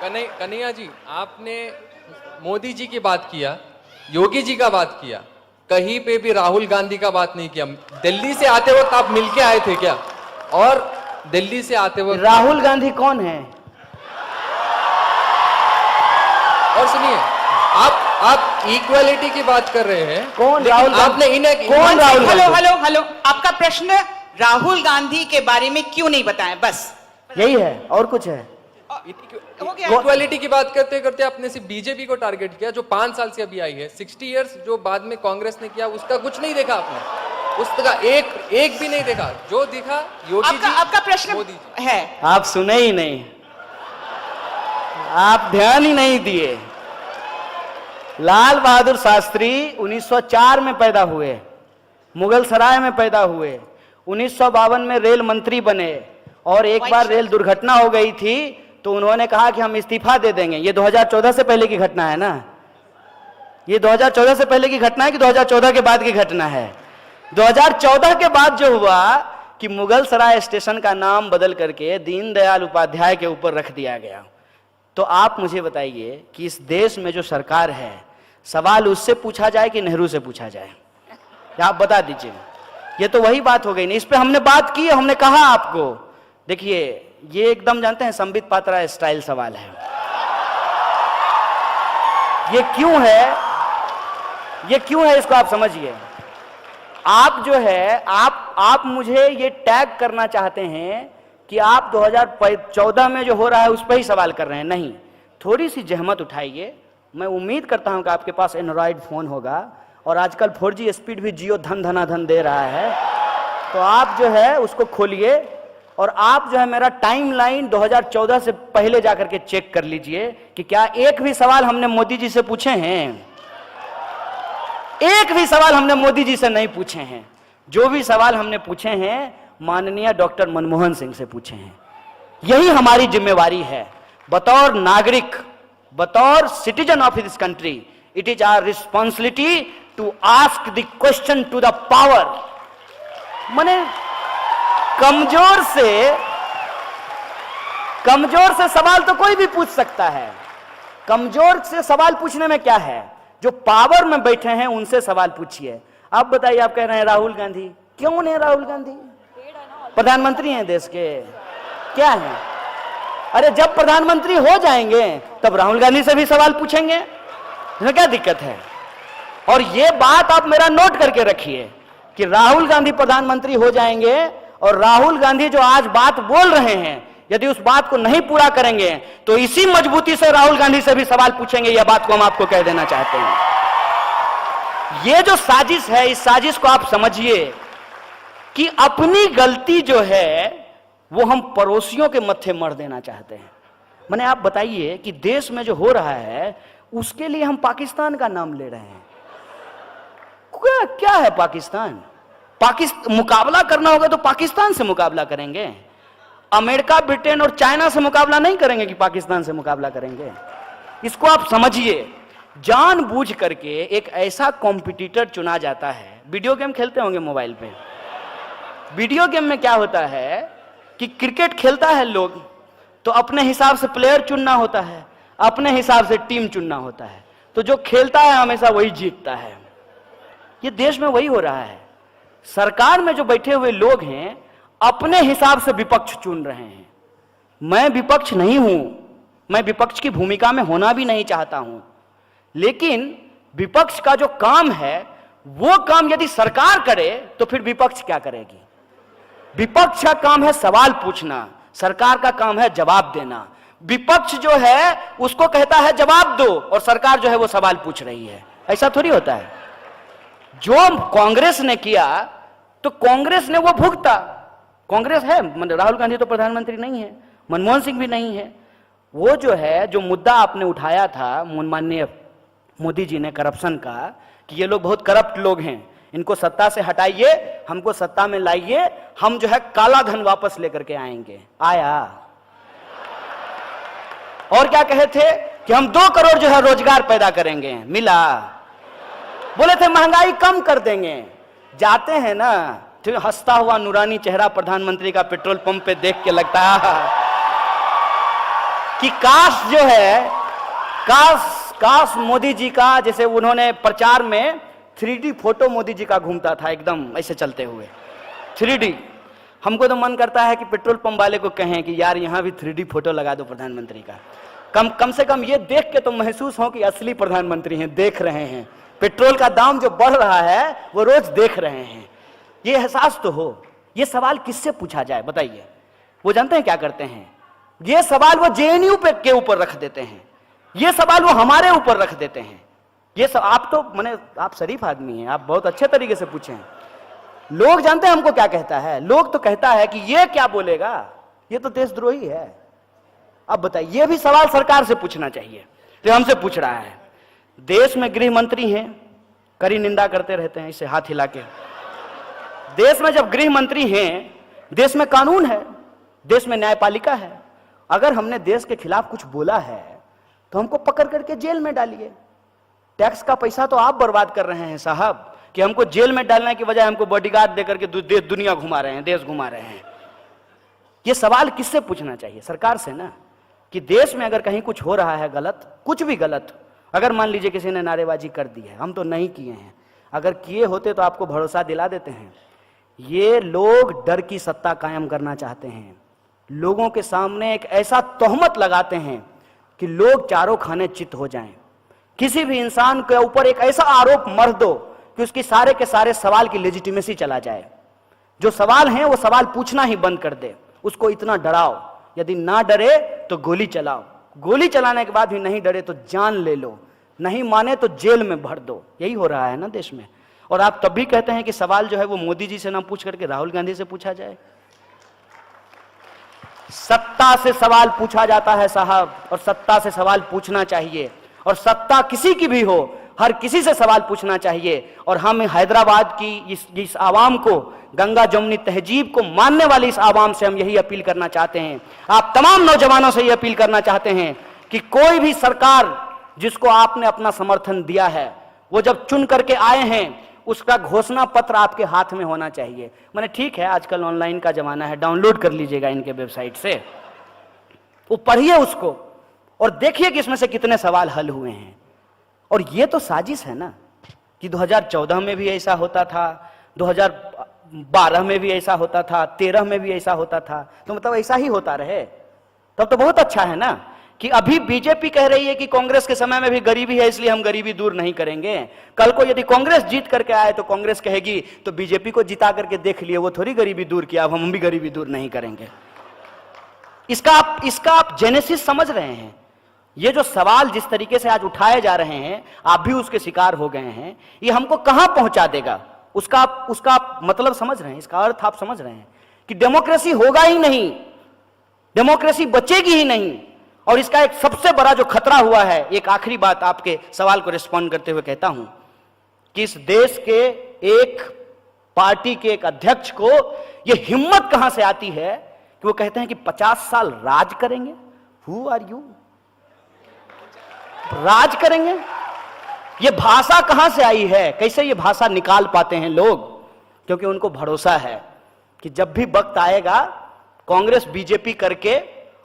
कन्हैया जी, आपने मोदी जी की बात किया, योगी जी का बात किया, कहीं पे भी राहुल गांधी का बात नहीं किया। दिल्ली से आते वक्त आप मिलके आए थे क्या? और दिल्ली से आते वक्त राहुल गांधी कौन है? और सुनिए, आप इक्वालिटी की बात कर रहे हैं। कौन राहुल? आपने इन्हें कौन राहुल? हेलो, आपका प्रश्न राहुल गांधी के बारे में क्यों नहीं बताएं? बस यही है, और कुछ है? हो गया। इक्वालिटी की बात करते करते आपने सिर्फ बीजेपी को टारगेट किया, जो 5 साल से अभी आई है। 60 इयर्स जो बाद में कांग्रेस ने किया, उसका कुछ नहीं देखा आपने, उसका एक भी नहीं देखा। जो दिखा योगी जी, आपका प्रश्न मोदी जी। है, आप सुने ही नहीं, आप ध्यान ही नहीं दिए। लाल बहादुर शास्त्री 1904 में पैदा हुए, मुगल सराय में पैदा हुए, 1952 में रेल मंत्री बने, और एक बार रेल दुर्घटना हो गई थी तो उन्होंने कहा कि हम इस्तीफा दे देंगे। ये 2014 से पहले की घटना है ना? ये 2014 से पहले की घटना है कि 2014 के बाद की घटना है? 2014 के बाद जो हुआ कि मुगल सराय स्टेशन का नाम बदल करके दीनदयाल उपाध्याय के ऊपर रख दिया गया। तो आप मुझे बताइए कि इस देश में जो सरकार है, सवाल उससे पूछा जाए कि नेहरू से पूछा जाए? आप बता दीजिए। ये तो वही बात हो गई ना, इस पे हमने बात की, हमने कहा आपको। देखिए, ये एकदम जानते हैं संबित पात्रा स्टाइल सवाल है। ये क्यों है इसको आप समझिए। आप जो है आप मुझे ये टैग करना चाहते हैं कि आप 2014 में जो हो रहा है उस पर ही सवाल कर रहे हैं। नहीं, थोड़ी सी जहमत उठाइए। मैं उम्मीद करता हूं कि आपके पास एंड्रॉइड फोन होगा, और आजकल 4G स्पीड भी जियो धन धनाधन दे रहा है, तो आप जो है उसको खोलिए और आप जो है मेरा टाइमलाइन 2014 से पहले जाकर के चेक कर लीजिए कि क्या एक भी सवाल हमने मोदी जी से पूछे हैं। एक भी सवाल हमने मोदी जी से नहीं पूछे हैं। जो भी सवाल हमने पूछे हैं माननीय डॉक्टर मनमोहन सिंह से पूछे हैं। यही हमारी जिम्मेवारी है बतौर नागरिक, बतौर citizen of this country. It is our responsibility to ask the question to the power. माने कमजोर से सवाल तो कोई भी पूछ सकता है। कमजोर से सवाल पूछने में क्या है? जो पावर में बैठे हैं उनसे सवाल पूछिए। आप बताइए, आप कह रहे हैं राहुल गांधी, क्यों नहीं? राहुल गांधी प्रधानमंत्री हैं देश के, क्या है? अरे जब प्रधानमंत्री हो जाएंगे तब राहुल गांधी से भी सवाल पूछेंगे, इसमें क्या दिक्कत है? और ये बात आप मेरा नोट करके रखिए कि राहुल गांधी प्रधानमंत्री हो जाएंगे और राहुल गांधी जो आज बात बोल रहे हैं, यदि उस बात को नहीं पूरा करेंगे तो इसी मजबूती से राहुल गांधी से भी सवाल पूछेंगे। यह बात को हम आपको कह देना चाहते हैं। यह जो साजिश है, इस साजिश को आप समझिए कि अपनी गलती जो है वो हम पड़ोसियों के मत्थे मर देना चाहते हैं। मैंने आप बताइए कि देश में जो हो रहा है उसके लिए हम पाकिस्तान का नाम ले रहे हैं। क्या है पाकिस्तान? मुकाबला करना होगा तो पाकिस्तान से मुकाबला करेंगे। अमेरिका, ब्रिटेन और चाइना से मुकाबला नहीं करेंगे कि पाकिस्तान से मुकाबला करेंगे। इसको आप समझिए। जानबूझ करके एक ऐसा कॉम्पिटिटर चुना जाता है। वीडियो गेम खेलते होंगे मोबाइल पे। वीडियो गेम में क्या होता है कि क्रिकेट खेलता है लोग तो अपने हिसाब से प्लेयर चुनना होता है, अपने हिसाब से टीम चुनना होता है, तो जो खेलता है हमेशा वही जीतता है। ये देश में वही हो रहा है। सरकार में जो बैठे हुए लोग हैं अपने हिसाब से विपक्ष चुन रहे हैं। मैं विपक्ष नहीं हूं, मैं विपक्ष की भूमिका में होना भी नहीं चाहता हूं, लेकिन विपक्ष का जो काम है वो काम यदि सरकार करे तो फिर विपक्ष क्या करेगी? विपक्ष का काम है सवाल पूछना, सरकार का काम है जवाब देना। विपक्ष जो है उसको कहता है जवाब दो और सरकार जो है वो सवाल पूछ रही है। ऐसा थोड़ी होता है। जो कांग्रेस ने किया तो कांग्रेस ने वो भुगता। कांग्रेस है, राहुल गांधी तो प्रधानमंत्री नहीं है, मनमोहन सिंह भी नहीं है। वो जो है, जो मुद्दा आपने उठाया था माननीय मोदी जी ने करप्शन का, कि ये लोग बहुत करप्ट लोग हैं, इनको सत्ता से हटाइए, हमको सत्ता में लाइए, हम जो है काला धन वापस लेकर के आएंगे। आया। और क्या कहे थे कि हम 2 करोड़ जो है रोजगार पैदा करेंगे, मिला। बोले थे महंगाई कम कर देंगे। जाते हैं ना तो हंसता हुआ नूरानी चेहरा प्रधानमंत्री का पेट्रोल पंप पे देख के लगता है कि काश जो है, काश मोदी जी का, जैसे उन्होंने प्रचार में 3D फोटो मोदी जी का घूमता था एकदम ऐसे चलते हुए 3D। हमको तो मन करता है कि पेट्रोल पंप वाले को कहें कि यार यहां भी 3D फोटो लगा दो प्रधानमंत्री का। कम से कम ये देख के तो महसूस हो कि असली प्रधानमंत्री हैं, देख रहे हैं। पेट्रोल का दाम जो बढ़ रहा है वो रोज देख रहे हैं, ये एहसास तो हो। ये सवाल किससे पूछा जाए बताइए? वो जानते हैं क्या करते हैं? ये सवाल वो जेएनयू पे के ऊपर रख देते हैं, ये सवाल वो हमारे ऊपर रख देते हैं। ये सब आप तो माने आप शरीफ आदमी हैं, आप बहुत अच्छे तरीके से पूछे हैं। लोग जानते हैं हमको क्या कहता है? लोग तो कहता है कि ये क्या बोलेगा, ये तो देशद्रोही है। अब बताइए, ये भी सवाल सरकार से पूछना चाहिए जो हमसे पूछ रहा है। देश में गृह मंत्री हैं, कड़ी निंदा करते रहते हैं इसे हाथ हिला के। देश में जब गृह मंत्री हैं, देश में कानून है, देश में न्यायपालिका है। अगर हमने देश के खिलाफ कुछ बोला है तो हमको पकड़ करके जेल में डालिए। टैक्स का पैसा तो आप बर्बाद कर रहे हैं साहब, कि हमको जेल में डालने की बजाय हमको बॉडीगार्ड देकर के देश दुनिया घुमा रहे हैं, देश घुमा रहे हैं। ये सवाल किससे पूछना चाहिए? सरकार से ना, कि देश में अगर कहीं कुछ हो रहा है गलत, कुछ भी गलत, अगर मान लीजिए किसी ने नारेबाजी कर दी है, हम तो नहीं किए हैं, अगर किए होते तो आपको भरोसा दिला देते हैं। ये लोग डर की सत्ता कायम करना चाहते हैं, लोगों के सामने एक ऐसा तोहमत लगाते हैं कि लोग चारों खाने चित हो जाएं। किसी भी इंसान के ऊपर एक ऐसा आरोप मर दो कि उसकी सारे के सारे सवाल की लेजिटिमेसी चला जाए। जो सवाल हैं वो सवाल पूछना ही बंद कर दे, उसको इतना डराओ, यदि ना डरे तो गोली चलाओ, गोली चलाने के बाद भी नहीं डरे तो जान ले लो, नहीं माने तो जेल में भर दो। यही हो रहा है ना देश में। और आप तब भी कहते हैं कि सवाल जो है वो मोदी जी से ना पूछ करके राहुल गांधी से पूछा जाए। सत्ता से सवाल पूछा जाता है साहब, और सत्ता से सवाल पूछना चाहिए, और सत्ता किसी की भी हो, हर किसी से सवाल पूछना चाहिए। और हम हैदराबाद की इस आवाम को, गंगा जमुनी तहजीब को मानने वाली इस आवाम से हम यही अपील करना चाहते हैं। आप तमाम नौजवानों से यह अपील करना चाहते हैं कि कोई भी सरकार जिसको आपने अपना समर्थन दिया है, वो जब चुन करके आए हैं, उसका घोषणा पत्र आपके हाथ में होना चाहिए। मैंने ठीक है, आजकल ऑनलाइन का जमाना है, डाउनलोड कर लीजिएगा इनके वेबसाइट से, वो पढ़िए उसको और देखिए कि इसमें से कितने सवाल हल हुए हैं। और ये तो साजिश है ना, कि 2014 में भी ऐसा होता था, 2012 में भी ऐसा होता था, 13 में भी ऐसा होता था, तो मतलब ऐसा ही होता रहे तब तो बहुत अच्छा है ना। कि अभी बीजेपी कह रही है कि कांग्रेस के समय में भी गरीबी है इसलिए हम गरीबी दूर नहीं करेंगे। कल को यदि कांग्रेस जीत करके आए तो कांग्रेस कहेगी तो बीजेपी को जिता करके देख लिए, वो थोड़ी गरीबी दूर किया, अब हम भी गरीबी दूर नहीं करेंगे। इसका आप जेनेसिस समझ रहे हैं? ये जो सवाल जिस तरीके से आज उठाए जा रहे हैं, आप भी उसके शिकार हो गए हैं, ये हमको कहां पहुंचा देगा उसका आप मतलब समझ रहे हैं? इसका अर्थ आप समझ रहे हैं कि डेमोक्रेसी होगा ही नहीं, डेमोक्रेसी बचेगी ही नहीं। और इसका एक सबसे बड़ा जो खतरा हुआ है, एक आखिरी बात आपके सवाल को रिस्पॉन्ड करते हुए कहता हूं कि इस देश के एक पार्टी के एक अध्यक्ष को यह हिम्मत कहां से आती है कि वो कहते हैं कि 50 साल राज करेंगे। Who are you? राज करेंगे? ये भाषा कहां से आई है? कैसे ये भाषा निकाल पाते हैं लोग? क्योंकि उनको भरोसा है कि जब भी वक्त आएगा, कांग्रेस बीजेपी करके,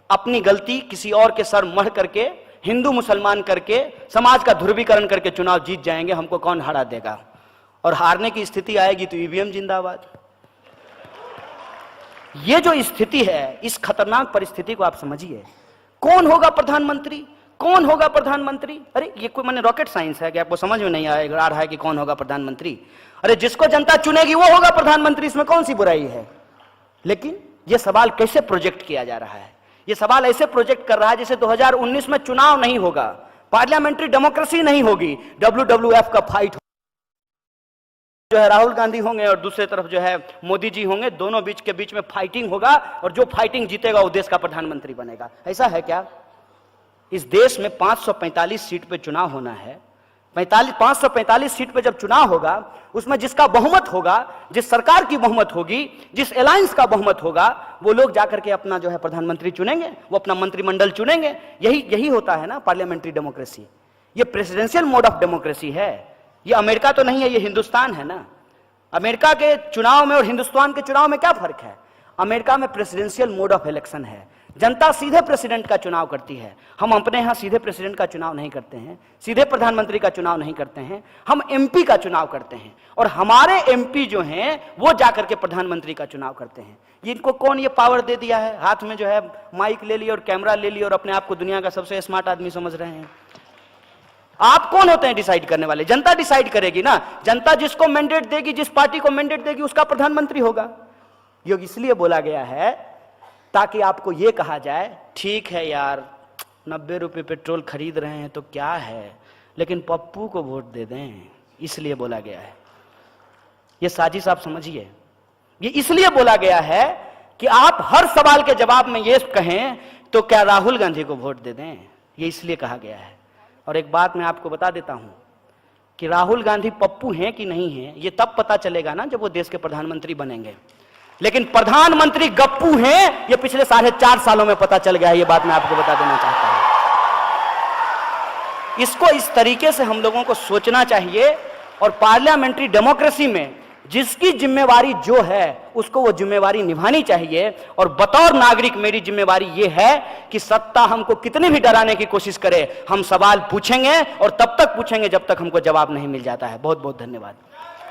अपनी गलती किसी और के सर मढ़ करके, हिंदू मुसलमान करके, समाज का ध्रुवीकरण करके चुनाव जीत जाएंगे, हमको कौन हरा देगा? और हारने की स्थिति आएगी तो ईवीएम जिंदाबाद। ये जो स्थिति है, इस खतरनाक परिस्थिति को आप समझिए। कौन होगा प्रधानमंत्री? कौन होगा प्रधानमंत्री? अरे ये कोई माने रॉकेट साइंस है कि आपको समझ में नहीं आ रहा है कि कौन होगा प्रधानमंत्री? अरे जिसको जनता चुनेगी वो होगा प्रधानमंत्री, इसमें कौन सी बुराई है? लेकिन ये सवाल कैसे प्रोजेक्ट किया जा रहा है? ये सवाल ऐसे प्रोजेक्ट कर रहा है जैसे 2019 में चुनाव नहीं होगा, पार्लियामेंट्री डेमोक्रेसी नहीं होगी, WWF का फाइट जो है राहुल गांधी होंगे और दूसरे तरफ जो है मोदी जी होंगे, दोनों के बीच में फाइटिंग होगा और जो फाइटिंग जीतेगा वो देश का प्रधानमंत्री बनेगा। ऐसा है क्या? इस देश में 545 सीट पे चुनाव होना है। 545 सीट पे जब चुनाव होगा, उसमें जिसका बहुमत होगा, जिस सरकार की बहुमत होगी, जिस अलायंस का बहुमत होगा, वो लोग जाकर के अपना जो है प्रधानमंत्री चुनेंगे, वो अपना मंत्रिमंडल चुनेंगे। यही होता है ना पार्लियामेंट्री डेमोक्रेसी। ये प्रेसिडेंशियल मोड ऑफ डेमोक्रेसी है। ये अमेरिका तो नहीं है, ये हिंदुस्तान है ना। अमेरिका के चुनाव में और हिंदुस्तान के चुनाव में क्या फर्क है? अमेरिका में प्रेसिडेंशियल मोड ऑफ इलेक्शन है, जनता सीधे प्रेसिडेंट का चुनाव करती है। हम अपने यहां सीधे प्रेसिडेंट का चुनाव नहीं करते हैं, सीधे प्रधानमंत्री का चुनाव नहीं करते हैं, हम एमपी का चुनाव करते हैं। और हमारे एमपी जो हैं वो जाकर के प्रधानमंत्री का चुनाव करते हैं। इनको कौन ये पावर दे दिया है? हाथ में जो है माइक ले लिया और कैमरा ले लिया और अपने आप को दुनिया का सबसे स्मार्ट आदमी समझ रहे हैं। आप कौन होते हैं डिसाइड करने वाले? जनता डिसाइड करेगी ना। जनता जिसको मैंडेट देगी, जिस पार्टी को मैंडेट देगी, उसका प्रधानमंत्री होगा। योग इसलिए बोला गया है ताकि आपको यह कहा जाए, ठीक है यार 90 रुपए पेट्रोल खरीद रहे हैं तो क्या है, लेकिन पप्पू को वोट दे दें। इसलिए बोला गया है। यह साजिश आप समझिए। ये इसलिए बोला गया है कि आप हर सवाल के जवाब में यह कहें तो क्या राहुल गांधी को वोट दे दें। यह इसलिए कहा गया है। और एक बात मैं आपको बता देता हूं कि राहुल गांधी पप्पू हैं कि नहीं हैं, यह तब पता चलेगा ना जब वो देश के प्रधानमंत्री बनेंगे। लेकिन प्रधानमंत्री गप्पू हैं, यह पिछले 4.5 सालों में पता चल गया है। यह बात मैं आपको बता देना चाहता हूं। इसको इस तरीके से हम लोगों को सोचना चाहिए। और पार्लियामेंट्री डेमोक्रेसी में जिसकी जिम्मेवारी जो है उसको वो जिम्मेवारी निभानी चाहिए। और बतौर नागरिक मेरी जिम्मेवारी ये है कि सत्ता हमको कितनी भी डराने की कोशिश करे, हम सवाल पूछेंगे और तब तक पूछेंगे जब तक हमको जवाब नहीं मिल जाता है। बहुत बहुत धन्यवाद।